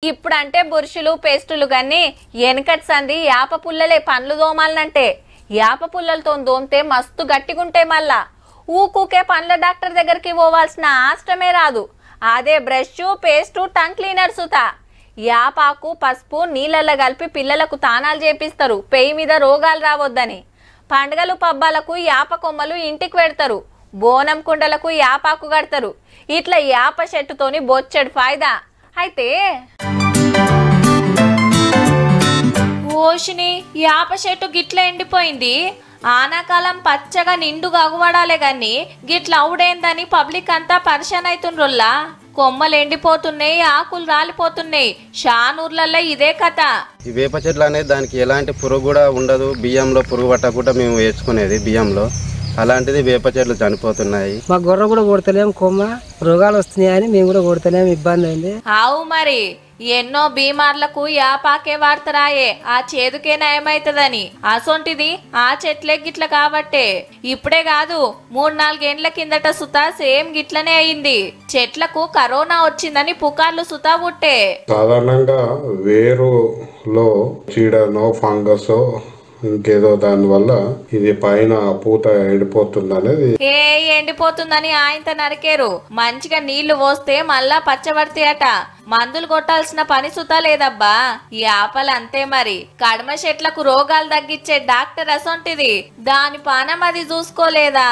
ఇప్పుడంటే బురుషులు పేస్టులు గాని వెనకటి సంది యాప పుల్లలే పండ్లు దోమాలనంటే యాప పుల్లలతో దోమితే మస్తు గట్టిగుంటాయి. మళ్ళా ఊకూకే పండ్ల డాక్టర్ దగ్గరికి పోవాల్సిన ఆశ్రమే రాదు. అదే బ్రష్ పేస్టు టంగ్ క్లీనర్ సుతా యాపాకు పసుపు నీళ్ళల్లో కలిపి పిల్లలకు తానాలు చేపిస్తారు పెయి మీద రోగాలు రావద్దని. పండుగలు పబ్బాలకు యాప కొమ్మలు ఇంటికి పెడతారు. బోనం కుండలకు యాపాకు కడతారు. ఇట్లా యాప చెట్టుతోని బొచ్చెడు ఫాయిదా. అయితే ఓషిని యాప చెట్టు గిట్ల ఎండిపోయింది. ఆనాకాలం పచ్చగా నిండుగా అగువడాలే గాని గిట్ల అవుడేందని పబ్లిక్ అంతా పరిశాన్ అవుతుండ్రుల్లా. కొమ్మలు ఎండిపోతున్నాయి, ఆకులు రాలిపోతున్నాయి. షానూర్లలో ఇదే కథ. ఈ వేప చెట్లు అనేది దానికి ఎలాంటి పురుగు కూడా ఉండదు. బియ్యంలో పురుగు పట్టకుండా మేము వేసుకునేది బియ్యంలో. అలాంటిది వేప చెట్లు చనిపోతున్నాయి. మా గొర్రె కూడా కొడతలేము, కొమ్మ రోగాలు వస్తున్నాయని మేము కూడా కొడతలేము, ఇబ్బంది అయింది. ఆవు మరి ఎన్నో బీమార్లకు యాపాకే వాడతారాయే, ఆ చేదుకే నయమైతదని. అసొంటిది ఆ చెట్లే గిట్ల కాబట్టే. ఇప్పుడే కాదు 3-4 ఏండ్ల కిందట సుతా సేమ్ గిట్లనే అయింది. చెట్లకు కరోనా వచ్చిందని పుకార్లు సుతా పుట్టే. సాధారణంగా వేరులో చీడనో ఫంగస్ ఇంకేదో దాని వల్ల ఇది పైన పూత ఎండిపోతుంది అనేది. ఎండిపోతుందని ఆయనతో నరికేరు. మంచిగా నీళ్లు పోస్తే మళ్ళా పచ్చబడతాయట. మందులు కొట్టాల్సిన పని సుతా లేదబ్బా. ఈ ఆపలు అంతే మరి. కడమ చెట్లకు రోగాలు తగ్గించే డాక్టర్ అసొంటిది. దాని పానం అది చూసుకోలేదా?